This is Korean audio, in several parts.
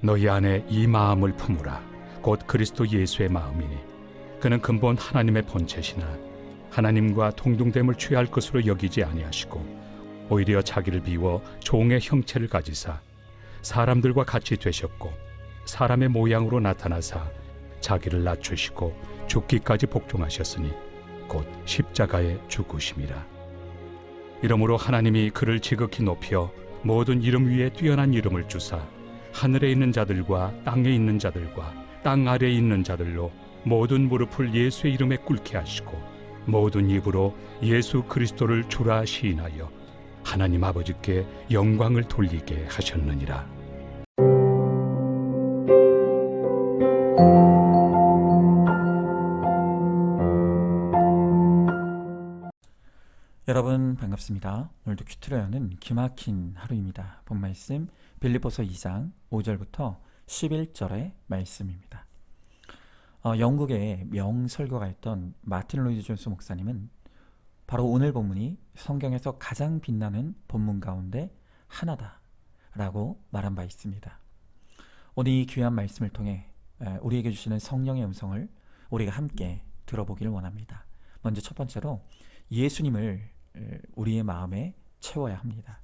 너희 안에 이 마음을 품으라. 곧 그리스도 예수의 마음이니 그는 근본 하나님의 본체시나 하나님과 동등됨을 취할 것으로 여기지 아니하시고 오히려 자기를 비워 종의 형체를 가지사 사람들과 같이 되셨고 사람의 모양으로 나타나사 자기를 낮추시고 죽기까지 복종하셨으니 곧 십자가에 죽으심이라. 이러므로 하나님이 그를 지극히 높여 모든 이름 위에 뛰어난 이름을 주사 하늘에 있는 자들과 땅에 있는 자들과 땅 아래에 있는 자들로 모든 무릎을 예수의 이름에 꿇게 하시고 모든 입으로 예수 그리스도를 주라 시인하여 하나님 아버지께 영광을 돌리게 하셨느니라. 여러분 반갑습니다. 오늘도 큐티로 여는 기막힌 하루입니다. 본 말씀 빌립보서 2장 5절부터 11절의 말씀입니다. 영국의 명설교가였던 마틴 로이드 존스 목사님은 바로 오늘 본문이 성경에서 가장 빛나는 본문 가운데 하나다 라고 말한 바 있습니다. 오늘 이 귀한 말씀을 통해 우리에게 주시는 성령의 음성을 우리가 함께 들어보기를 원합니다. 먼저 첫 번째로 예수님을 우리의 마음에 채워야 합니다.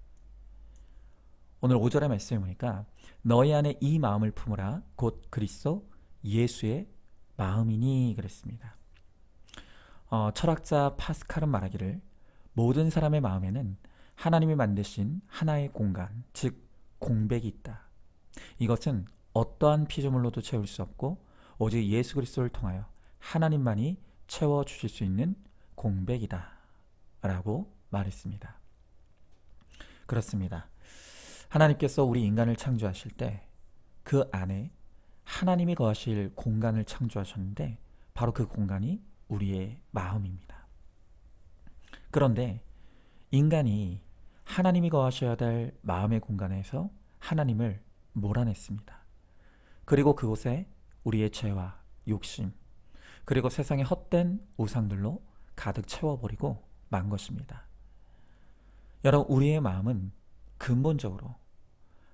오늘 5절의 말씀에 보니까 너희 안에 이 마음을 품으라 곧 그리스도 예수의 마음이니 그랬습니다. 철학자 파스칼은 말하기를 모든 사람의 마음에는 하나님이 만드신 하나의 공간, 즉 공백이 있다. 이것은 어떠한 피조물로도 채울 수 없고 오직 예수 그리스도를 통하여 하나님만이 채워주실 수 있는 공백이다 라고 말했습니다. 그렇습니다. 하나님께서 우리 인간을 창조하실 때 그 안에 하나님이 거하실 공간을 창조하셨는데 바로 그 공간이 우리의 마음입니다. 그런데 인간이 하나님이 거하셔야 될 마음의 공간에서 하나님을 몰아냈습니다. 그리고 그곳에 우리의 죄와 욕심 그리고 세상의 헛된 우상들로 가득 채워버리고 만 것입니다. 여러분, 우리의 마음은 근본적으로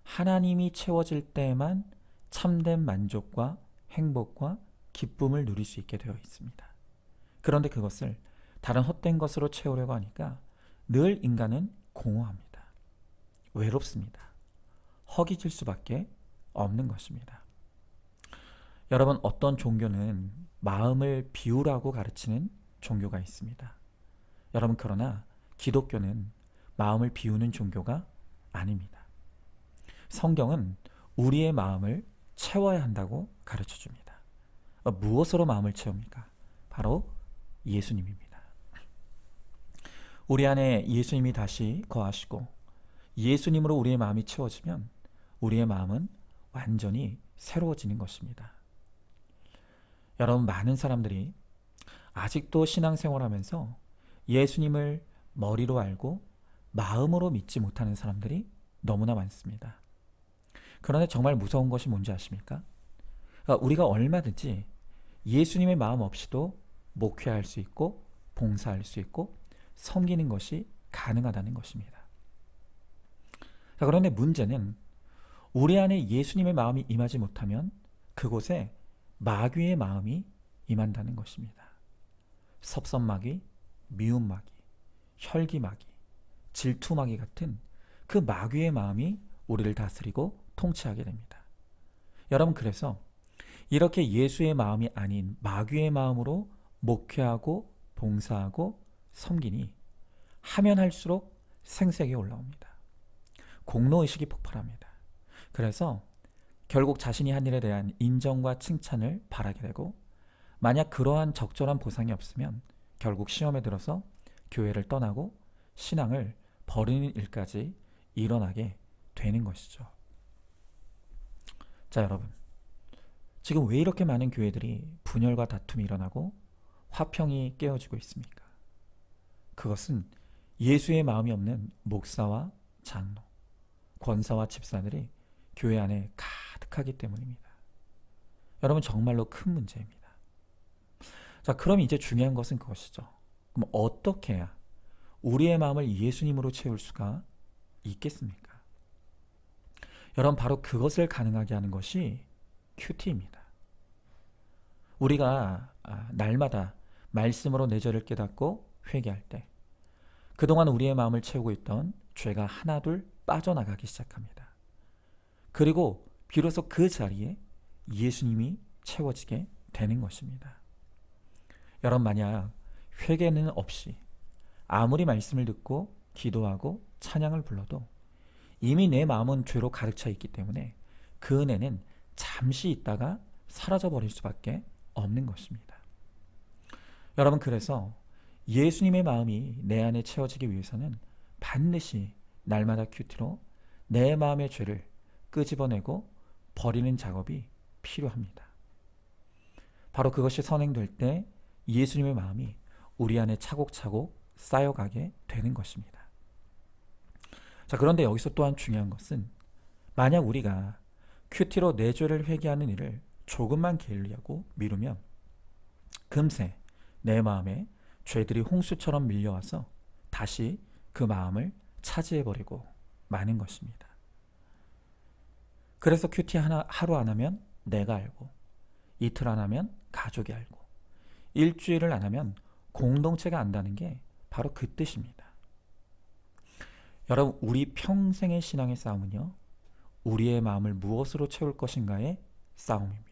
하나님이 채워질 때에만 참된 만족과 행복과 기쁨을 누릴 수 있게 되어 있습니다. 그런데 그것을 다른 헛된 것으로 채우려고 하니까 늘 인간은 공허합니다. 외롭습니다. 허기질 수밖에 없는 것입니다. 여러분, 어떤 종교는 마음을 비우라고 가르치는 종교가 있습니다. 여러분, 그러나 기독교는 마음을 비우는 종교가 아닙니다. 성경은 우리의 마음을 채워야 한다고 가르쳐줍니다. 무엇으로 마음을 채웁니까? 바로 예수님입니다. 우리 안에 예수님이 다시 거하시고 예수님으로 우리의 마음이 채워지면 우리의 마음은 완전히 새로워지는 것입니다. 여러분, 많은 사람들이 아직도 신앙생활하면서 예수님을 머리로 알고 마음으로 믿지 못하는 사람들이 너무나 많습니다. 그런데 정말 무서운 것이 뭔지 아십니까? 우리가 얼마든지 예수님의 마음 없이도 목회할 수 있고 봉사할 수 있고 섬기는 것이 가능하다는 것입니다. 그런데 문제는 우리 안에 예수님의 마음이 임하지 못하면 그곳에 마귀의 마음이 임한다는 것입니다. 섭섭마귀, 미움마귀, 혈기마귀, 질투마귀 같은 그 마귀의 마음이 우리를 다스리고 통치하게 됩니다. 여러분, 그래서 이렇게 예수의 마음이 아닌 마귀의 마음으로 목회하고 봉사하고 섬기니 하면 할수록 생색이 올라옵니다. 공로의식이 폭발합니다. 그래서 결국 자신이 한 일에 대한 인정과 칭찬을 바라게 되고 만약 그러한 적절한 보상이 없으면 결국 시험에 들어서 교회를 떠나고 신앙을 버리는 일까지 일어나게 되는 것이죠. 자, 여러분, 지금 왜 이렇게 많은 교회들이 분열과 다툼이 일어나고 화평이 깨어지고 있습니까? 그것은 예수의 마음이 없는 목사와 장로, 권사와 집사들이 교회 안에 가득하기 때문입니다. 여러분, 정말로 큰 문제입니다. 자, 그럼 이제 중요한 것은 그것이죠. 그럼 어떻게 해야 우리의 마음을 예수님으로 채울 수가 있겠습니까? 여러분, 바로 그것을 가능하게 하는 것이 큐티입니다. 우리가 날마다 말씀으로 내 죄를 깨닫고 회개할 때 그동안 우리의 마음을 채우고 있던 죄가 하나둘 빠져나가기 시작합니다. 그리고 비로소 그 자리에 예수님이 채워지게 되는 것입니다. 여러분, 만약 회개는 없이 아무리 말씀을 듣고 기도하고 찬양을 불러도 이미 내 마음은 죄로 가득 차 있기 때문에 그 은혜는 잠시 있다가 사라져 버릴 수밖에 없는 것입니다. 여러분, 그래서 예수님의 마음이 내 안에 채워지기 위해서는 반드시 날마다 큐티로 내 마음의 죄를 끄집어내고 버리는 작업이 필요합니다. 바로 그것이 선행될 때 예수님의 마음이 우리 안에 차곡차곡 쌓여가게 되는 것입니다. 자, 그런데 여기서 또한 중요한 것은 만약 우리가 큐티로 내 죄를 회개하는 일을 조금만 게을리하고 미루면 금세 내 마음에 죄들이 홍수처럼 밀려와서 다시 그 마음을 차지해버리고 마는 것입니다. 그래서 큐티 하루 안 하면 내가 알고, 이틀 안 하면 가족이 알고, 일주일을 안 하면 공동체가 안다는 게 바로 그 뜻입니다. 여러분, 우리 평생의 신앙의 싸움은요, 우리의 마음을 무엇으로 채울 것인가의 싸움입니다.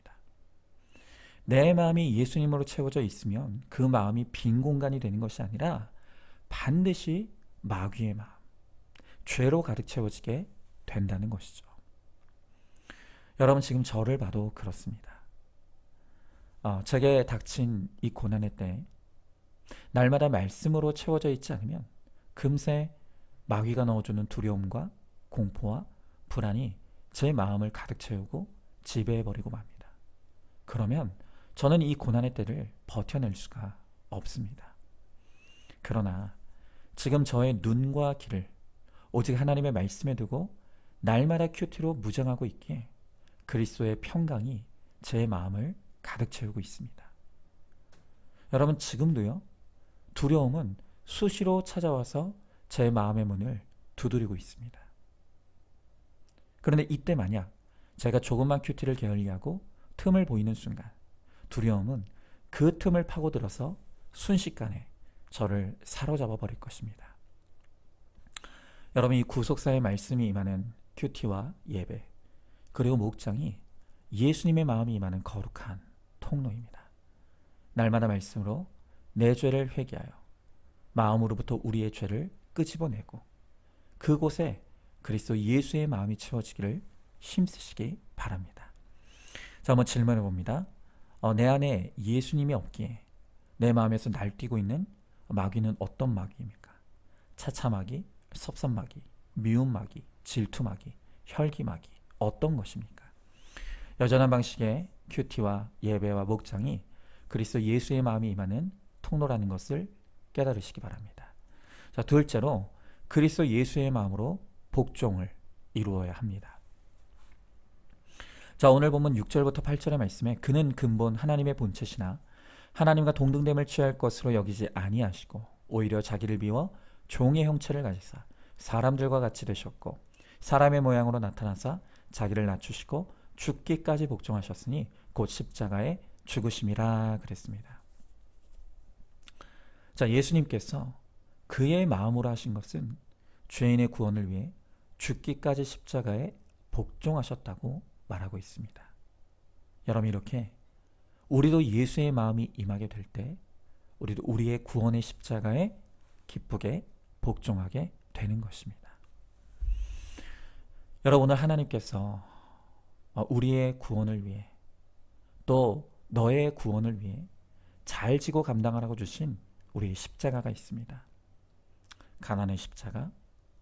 내 마음이 예수님으로 채워져 있으면 그 마음이 빈 공간이 되는 것이 아니라 반드시 마귀의 마음, 죄로 가득 채워지게 된다는 것이죠. 여러분, 지금 저를 봐도 그렇습니다. 제게 닥친 이 고난의 때 날마다 말씀으로 채워져 있지 않으면 금세 마귀가 넣어주는 두려움과 공포와 불안이 제 마음을 가득 채우고 지배해버리고 맙니다. 그러면 저는 이 고난의 때를 버텨낼 수가 없습니다. 그러나 지금 저의 눈과 귀를 오직 하나님의 말씀에 두고 날마다 큐티로 무장하고 있기에 그리스도의 평강이 제 마음을 가득 채우고 있습니다. 여러분, 지금도요, 두려움은 수시로 찾아와서 제 마음의 문을 두드리고 있습니다. 그런데 이때 만약 제가 조금만 큐티를 게을리하고 틈을 보이는 순간 두려움은 그 틈을 파고들어서 순식간에 저를 사로잡아 버릴 것입니다. 여러분, 이 구속사의 말씀이 임하는 큐티와 예배 그리고 목장이 예수님의 마음이 임하는 거룩한 통로입니다. 날마다 말씀으로 내 죄를 회개하여 마음으로부터 우리의 죄를 끄집어내고 그곳에 그리스도 예수의 마음이 채워지기를 힘쓰시기 바랍니다. 자, 한번 질문해 봅니다. 내 안에 예수님이 없기에 내 마음에서 날뛰고 있는 마귀는 어떤 마귀입니까? 차차마귀, 섭섭마귀, 미움마귀, 질투마귀, 혈기마귀, 어떤 것입니까? 여전한 방식의 큐티와 예배와 목장이 그리스도 예수의 마음이 임하는 통로라는 것을 깨달으시기 바랍니다. 자, 둘째로 그리스도 예수의 마음으로 복종을 이루어야 합니다. 자, 오늘 본문 6절부터 8절의 말씀에 그는 근본 하나님의 본체시나 하나님과 동등됨을 취할 것으로 여기지 아니하시고 오히려 자기를 비워 종의 형체를 가지사 사람들과 같이 되셨고 사람의 모양으로 나타나사 자기를 낮추시고 죽기까지 복종하셨으니 곧 십자가에 죽으심이라 그랬습니다. 자, 예수님께서 그의 마음으로 하신 것은 죄인의 구원을 위해 죽기까지 십자가에 복종하셨다고 말하고 있습니다. 여러분, 이렇게 우리도 예수의 마음이 임하게 될 때 우리도 우리의 구원의 십자가에 기쁘게 복종하게 되는 것입니다. 여러분, 오늘 하나님께서 우리의 구원을 위해 또 너의 구원을 위해 잘 지고 감당하라고 주신 우리의 십자가가 있습니다. 가난의 십자가,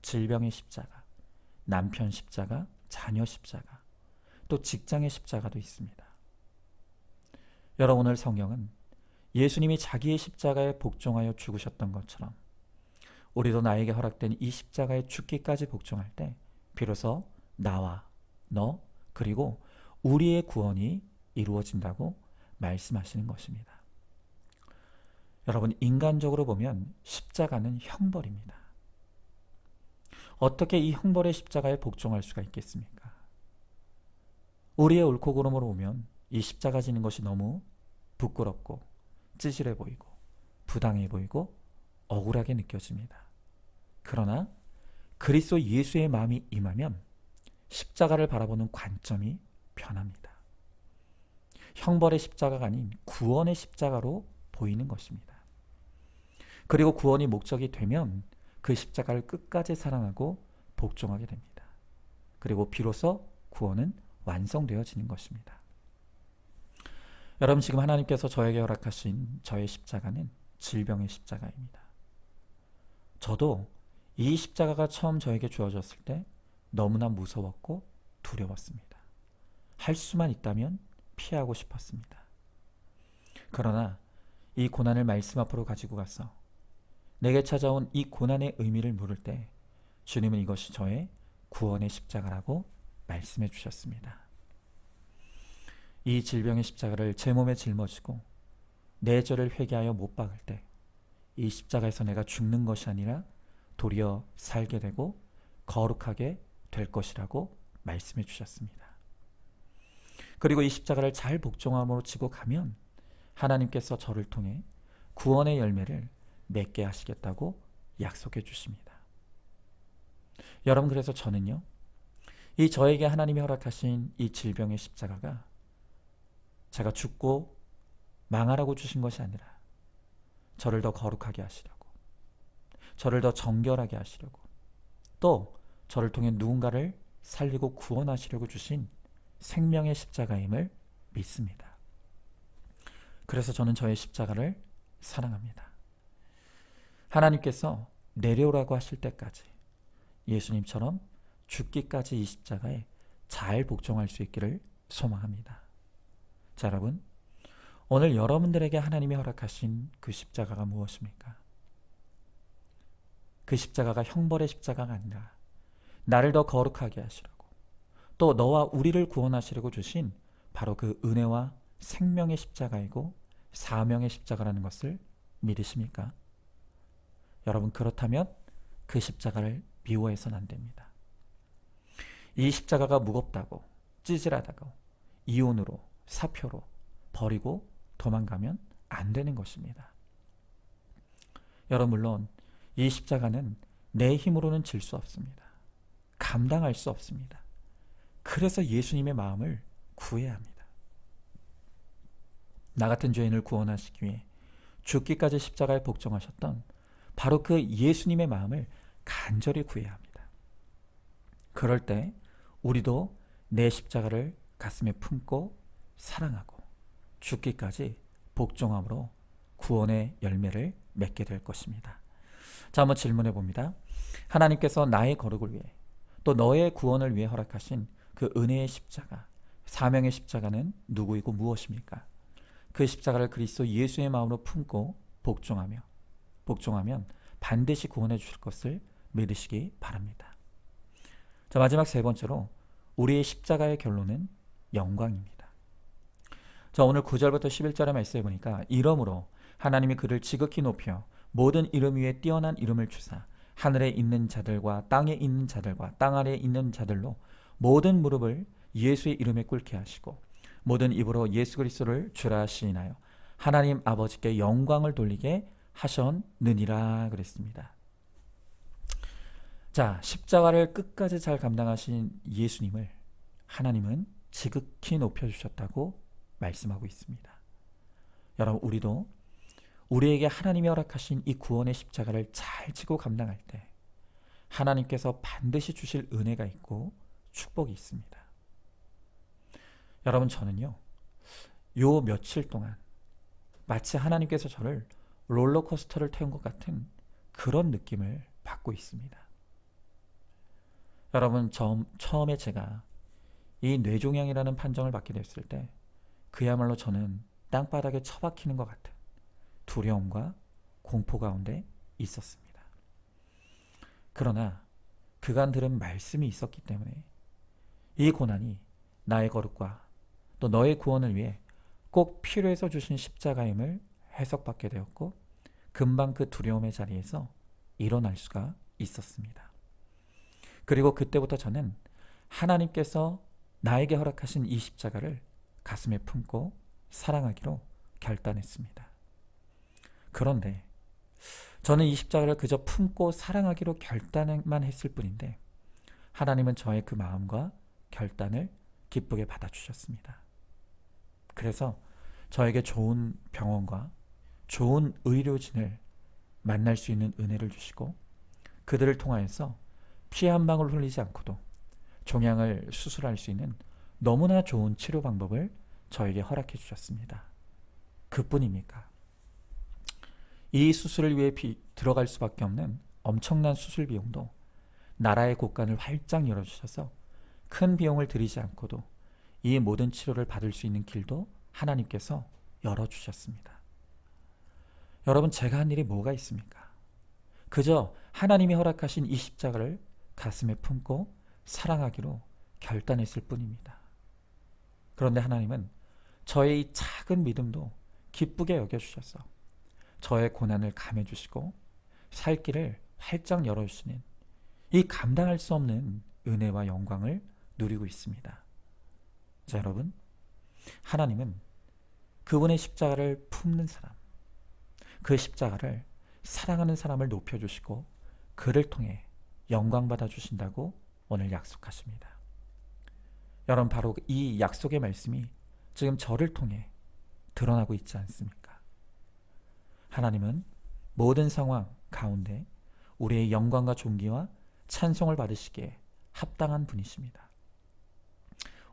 질병의 십자가, 남편 십자가, 자녀 십자가, 또 직장의 십자가도 있습니다. 여러분, 오늘 성경은 예수님이 자기의 십자가에 복종하여 죽으셨던 것처럼 우리도 나에게 허락된 이 십자가에 죽기까지 복종할 때 비로소 나와 너 그리고 우리의 구원이 이루어진다고 말씀하시는 것입니다. 여러분, 인간적으로 보면 십자가는 형벌입니다. 어떻게 이 형벌의 십자가에 복종할 수가 있겠습니까? 우리의 옳고 그름으로 보면 이 십자가 지는 것이 너무 부끄럽고 찌질해 보이고 부당해 보이고 억울하게 느껴집니다. 그러나 그리스도 예수의 마음이 임하면 십자가를 바라보는 관점이 변합니다. 형벌의 십자가가 아닌 구원의 십자가로 보이는 것입니다. 그리고 구원이 목적이 되면 그 십자가를 끝까지 사랑하고 복종하게 됩니다. 그리고 비로소 구원은 완성되어지는 것입니다. 여러분, 지금 하나님께서 저에게 허락하신 저의 십자가는 질병의 십자가입니다. 저도 이 십자가가 처음 저에게 주어졌을 때 너무나 무서웠고 두려웠습니다. 할 수만 있다면 피하고 싶었습니다. 그러나 이 고난을 말씀 앞으로 가지고 가서 내게 찾아온 이 고난의 의미를 물을 때 주님은 이것이 저의 구원의 십자가라고 말씀해 주셨습니다. 이 질병의 십자가를 제 몸에 짊어지고 내 죄를 회개하여 못 박을 때 이 십자가에서 내가 죽는 것이 아니라 도리어 살게 되고 거룩하게 될 것이라고 말씀해 주셨습니다. 그리고 이 십자가를 잘 복종함으로 지고 가면 하나님께서 저를 통해 구원의 열매를 맺게 하시겠다고 약속해 주십니다. 여러분, 그래서 저는요, 이 저에게 하나님이 허락하신 이 질병의 십자가가 제가 죽고 망하라고 주신 것이 아니라 저를 더 거룩하게 하시려고, 저를 더 정결하게 하시려고, 또 저를 통해 누군가를 살리고 구원하시려고 주신 생명의 십자가임을 믿습니다. 그래서 저는 저의 십자가를 사랑합니다. 하나님께서 내려오라고 하실 때까지 예수님처럼 죽기까지 이 십자가에 잘 복종할 수 있기를 소망합니다. 자, 여러분, 오늘 여러분들에게 하나님이 허락하신 그 십자가가 무엇입니까? 그 십자가가 형벌의 십자가가 아니라 나를 더 거룩하게 하시려고, 또 너와 우리를 구원하시려고 주신 바로 그 은혜와 생명의 십자가이고 사명의 십자가라는 것을 믿으십니까? 여러분, 그렇다면 그 십자가를 미워해서는 안 됩니다. 이 십자가가 무겁다고, 찌질하다고, 이혼으로, 사표로 버리고 도망가면 안 되는 것입니다. 여러분, 물론 이 십자가는 내 힘으로는 질 수 없습니다. 감당할 수 없습니다. 그래서 예수님의 마음을 구해야 합니다. 나 같은 죄인을 구원하시기 위해 죽기까지 십자가에 복종하셨던 바로 그 예수님의 마음을 간절히 구해야 합니다. 그럴 때 우리도 내 십자가를 가슴에 품고 사랑하고 죽기까지 복종함으로 구원의 열매를 맺게 될 것입니다. 자, 한번 질문해 봅니다. 하나님께서 나의 거룩을 위해 또 너의 구원을 위해 허락하신 그 은혜의 십자가, 사명의 십자가는 누구이고 무엇입니까? 그 십자가를 그리스도 예수의 마음으로 품고 복종하면 반드시 구원해 주실 것을 믿으시기 바랍니다. 자, 마지막 세 번째로 우리의 십자가의 결론은 영광입니다. 자, 오늘 9절부터 11절의 말씀에 보니까 이러므로 하나님이 그를 지극히 높여 모든 이름 위에 뛰어난 이름을 주사 하늘에 있는 자들과 땅에 있는 자들과 땅 아래에 있는 자들로 모든 무릎을 예수의 이름에 꿇게 하시고 모든 입으로 예수 그리스도를 주라 하시나요 하나님 아버지께 영광을 돌리게 하셨느니라 그랬습니다. 자, 십자가를 끝까지 잘 감당하신 예수님을 하나님은 지극히 높여주셨다고 말씀하고 있습니다. 여러분, 우리도 우리에게 하나님이 허락하신 이 구원의 십자가를 잘 지고 감당할 때 하나님께서 반드시 주실 은혜가 있고 축복이 있습니다. 여러분, 저는요, 요 며칠 동안 마치 하나님께서 저를 롤러코스터를 태운 것 같은 그런 느낌을 받고 있습니다. 여러분, 처음에 제가 이 뇌종양이라는 판정을 받게 됐을 때 그야말로 저는 땅바닥에 처박히는 것 같은 두려움과 공포 가운데 있었습니다. 그러나 그간 들은 말씀이 있었기 때문에 이 고난이 나의 거룩과 또 너의 구원을 위해 꼭 필요해서 주신 십자가임을 해석받게 되었고 금방 그 두려움의 자리에서 일어날 수가 있었습니다. 그리고 그때부터 저는 하나님께서 나에게 허락하신 이 십자가를 가슴에 품고 사랑하기로 결단했습니다. 그런데 저는 이 십자가를 그저 품고 사랑하기로 결단만 했을 뿐인데 하나님은 저의 그 마음과 결단을 기쁘게 받아주셨습니다. 그래서 저에게 좋은 병원과 좋은 의료진을 만날 수 있는 은혜를 주시고 그들을 통하여서 피 한 방울 흘리지 않고도 종양을 수술할 수 있는 너무나 좋은 치료 방법을 저에게 허락해 주셨습니다. 그뿐입니까? 이 수술을 위해 들어갈 수밖에 없는 엄청난 수술 비용도 나라의 곳간을 활짝 열어주셔서 큰 비용을 들이지 않고도 이 모든 치료를 받을 수 있는 길도 하나님께서 열어주셨습니다. 여러분, 제가 한 일이 뭐가 있습니까? 그저 하나님이 허락하신 이 십자가를 가슴에 품고 사랑하기로 결단했을 뿐입니다. 그런데 하나님은 저의 이 작은 믿음도 기쁘게 여겨주셔서 저의 고난을 감해주시고 살 길을 활짝 열어주시는 이 감당할 수 없는 은혜와 영광을 누리고 있습니다. 자, 여러분, 하나님은 그분의 십자가를 품는 사람, 그 십자가를 사랑하는 사람을 높여주시고 그를 통해 영광 받아주신다고 오늘 약속하십니다. 여러분, 바로 이 약속의 말씀이 지금 저를 통해 드러나고 있지 않습니까? 하나님은 모든 상황 가운데 우리의 영광과 존귀와 찬송을 받으시기에 합당한 분이십니다.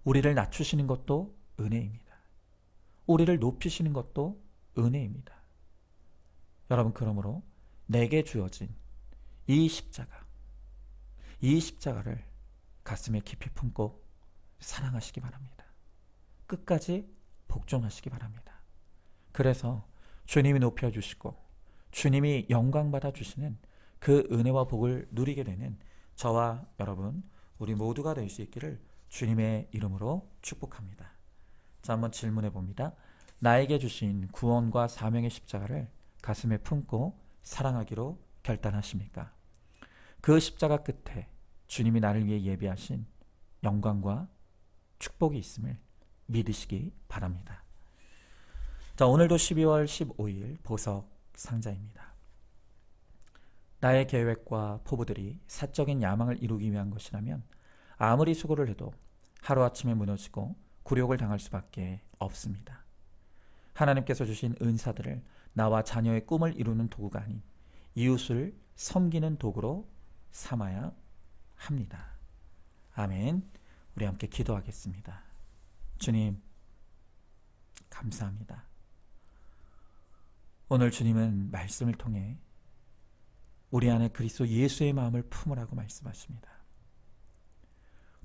우리를 낮추시는 것도 은혜입니다. 우리를 높이시는 것도 은혜입니다. 여러분, 그러므로 내게 주어진 이 십자가를 가슴에 깊이 품고 사랑하시기 바랍니다. 끝까지 복종하시기 바랍니다. 그래서 주님이 높여주시고 주님이 영광받아 주시는 그 은혜와 복을 누리게 되는 저와 여러분, 우리 모두가 될 수 있기를 주님의 이름으로 축복합니다. 자, 한번 질문해 봅니다. 나에게 주신 구원과 사명의 십자가를 가슴에 품고 사랑하기로 결단하십니까? 그 십자가 끝에 주님이 나를 위해 예비하신 영광과 축복이 있음을 믿으시기 바랍니다. 자, 오늘도 12월 15일 보석 상자입니다. 나의 계획과 포부들이 사적인 야망을 이루기 위한 것이라면 아무리 수고를 해도 하루아침에 무너지고 굴욕을 당할 수밖에 없습니다. 하나님께서 주신 은사들을 나와 자녀의 꿈을 이루는 도구가 아닌 이웃을 섬기는 도구로 삼아야 합니다. 아멘. 우리 함께 기도하겠습니다. 주님, 감사합니다. 오늘 주님은 말씀을 통해 우리 안에 그리스도 예수의 마음을 품으라고 말씀하십니다.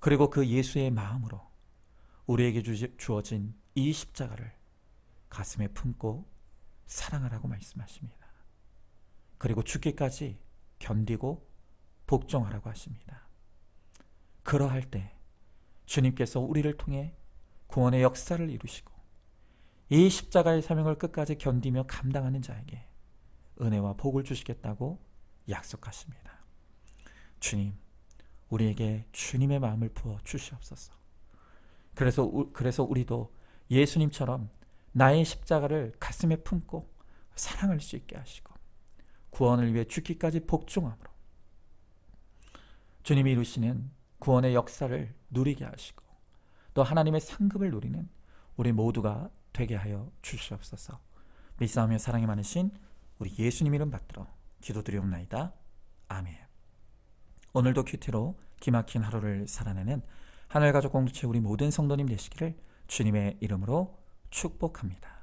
그리고 그 예수의 마음으로 우리에게 주어진 이 십자가를 가슴에 품고 사랑하라고 말씀하십니다. 그리고 죽기까지 견디고 복종하라고 하십니다. 그러할 때 주님께서 우리를 통해 구원의 역사를 이루시고 이 십자가의 사명을 끝까지 견디며 감당하는 자에게 은혜와 복을 주시겠다고 약속하십니다. 주님, 우리에게 주님의 마음을 부어 주시옵소서. 그래서 우리도 예수님처럼 나의 십자가를 가슴에 품고 사랑할 수 있게 하시고 구원을 위해 죽기까지 복종함으로 주님이 이루시는 구원의 역사를 누리게 하시고 또 하나님의 상급을 누리는 우리 모두가 되게 하여 주시옵소서. 믿사오며 사랑이 많으신 우리 예수님 이름 받들어 기도드리옵나이다. 아멘. 오늘도 큐티로 기막힌 하루를 살아내는 하늘가족 공동체 우리 모든 성도님 되시기를 주님의 이름으로 축복합니다.